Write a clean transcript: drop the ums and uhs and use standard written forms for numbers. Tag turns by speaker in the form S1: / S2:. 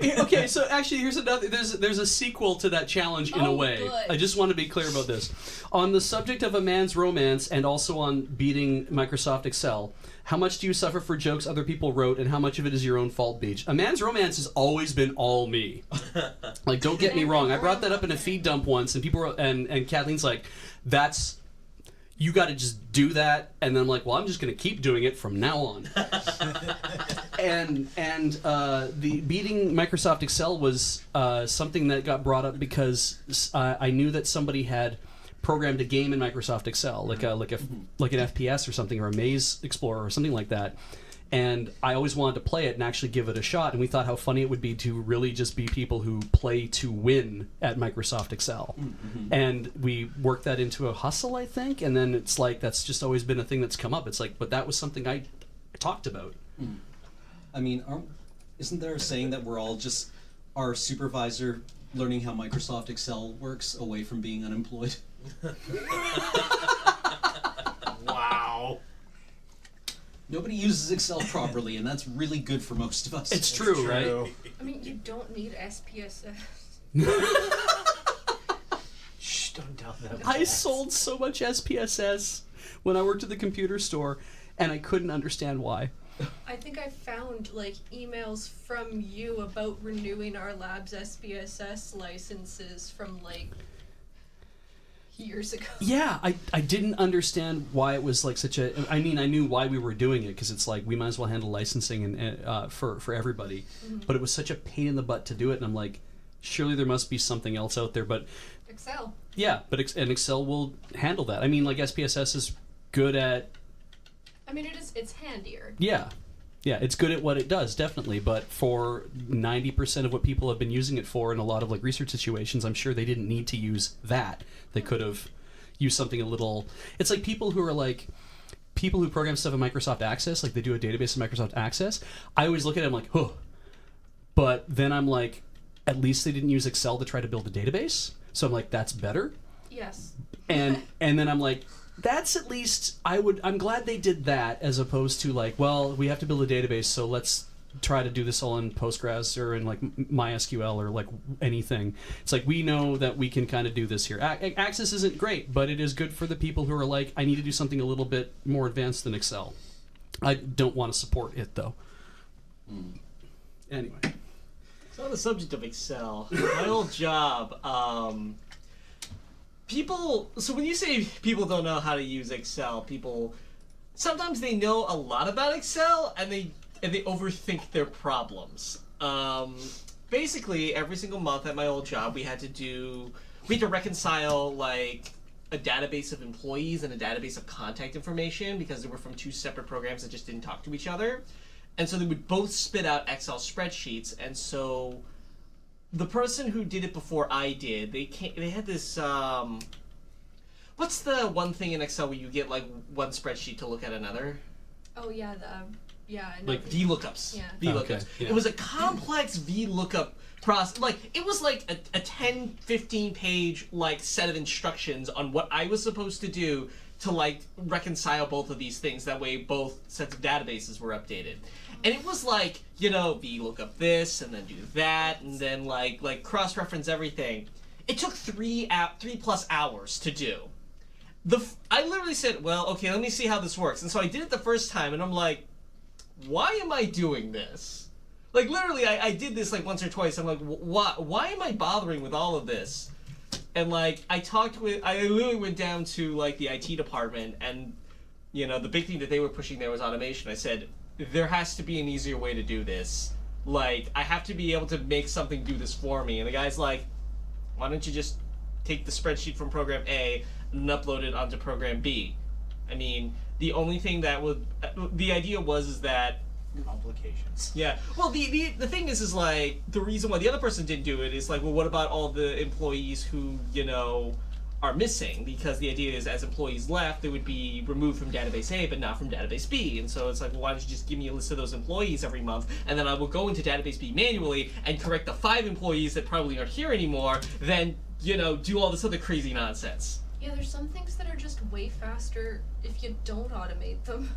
S1: Okay, so actually, here's another. There's a sequel to that challenge in a way.
S2: Good.
S1: I just want to be clear about this. On the subject of a man's romance, and also on beating Microsoft Excel, how much do you suffer for jokes other people wrote, and how much of it is your own fault, Beej? A man's romance has always been all me. Like, don't get me wrong. I brought that up in a feed dump once, and people were, and Kathleen's like, "That's." You got to just do that, and then I'm like, well, I'm just going to keep doing it from now on. and the beating Microsoft Excel was something that got brought up because I knew that somebody had programmed a game in Microsoft Excel, like an FPS or something, or a Maze Explorer or something like that. And I always wanted to play it and actually give it a shot. And we thought how funny it would be to really just be people who play to win at Microsoft Excel. Mm-hmm. And we worked that into a hustle, I think. And then it's like, that's just always been a thing that's come up. It's like, but that was something I talked about.
S3: Mm. I mean, isn't there a saying that we're all just our supervisor learning how Microsoft Excel works away from being unemployed?
S4: Wow.
S3: Nobody uses Excel properly, and that's really good for most of us.
S1: It's true, right?
S2: I mean, you don't need SPSS.
S4: Shh, don't tell them.
S1: I sold so much SPSS when I worked at the computer store, and I couldn't understand why.
S2: I think I found, like, emails from you about renewing our lab's SPSS licenses from, like, years ago.
S1: Yeah, I didn't understand why it was like such a... I mean, I knew why we were doing it, because it's like, we might as well handle licensing and for everybody. Mm-hmm. But it was such a pain in the butt to do it, and I'm like, surely there must be something else out there, but...
S2: Excel. Yeah,
S1: but and Excel will handle that. I mean, like, SPSS is good at...
S2: I mean, it's handier.
S1: Yeah. Yeah, it's good at what it does, definitely, but for 90% of what people have been using it for in a lot of like research situations, I'm sure they didn't need to use that. They could have used something a little... It's like people who program stuff in Microsoft Access, like they do a database in Microsoft Access. I always look at it, I'm like, huh. But then I'm like, at least they didn't use Excel to try to build a database. So I'm like, that's better.
S2: Yes.
S1: And then I'm like, that's at least, I'm glad they did that, as opposed to like, well, we have to build a database, so let's try to do this all in Postgres or in like MySQL or like anything. It's like, we know that we can kind of do this here. Access isn't great, but it is good for the people who are like, I need to do something a little bit more advanced than Excel. I don't want to support it though. Anyway.
S4: So on the subject of Excel, my old job, so when you say people don't know how to use Excel, sometimes they know a lot about Excel and they overthink their problems. Basically, every single month at my old job, we had to reconcile like a database of employees and a database of contact information, because they were from two separate programs that just didn't talk to each other. And so they would both spit out Excel spreadsheets, and so the person who did it before I did, they had this, what's the one thing in Excel where you get like one spreadsheet to look at another?
S2: Oh yeah, I know.
S4: Like VLOOKUPs.
S2: Yeah.
S4: VLOOKUPs.
S1: Okay, yeah.
S4: It was a complex VLOOKUP process. Like, it was like a 10, 15 page like set of instructions on what I was supposed to do to like reconcile both of these things. That way both sets of databases were updated. And it was like, VLOOKUP this and then do that and then like cross-reference everything. It took 3+ hours to do. I literally said, well, okay, let me see how this works. And so I did it the first time, and I'm like, why am I doing this? Like, literally, I did this like once or twice. I'm like, why am I bothering with all of this? And like, I literally went down to like the IT department, and the big thing that they were pushing there was automation. I said, there has to be an easier way to do this. Like, I have to be able to make something do this for me. And the guy's like, why don't you just take the spreadsheet from program A and upload it onto program B? I mean, the only thing the idea was that
S5: complications.
S4: Yeah. Well, the thing is like, the reason why the other person didn't do it is like, well, what about all the employees who, are missing? Because the idea is, as employees left, they would be removed from database A, but not from database B. And so it's like, well, why don't you just give me a list of those employees every month, and then I will go into database B manually and correct the 5 employees that probably aren't here anymore, then, do all this other crazy nonsense.
S2: Yeah, there's some things that are just way faster if you don't automate them.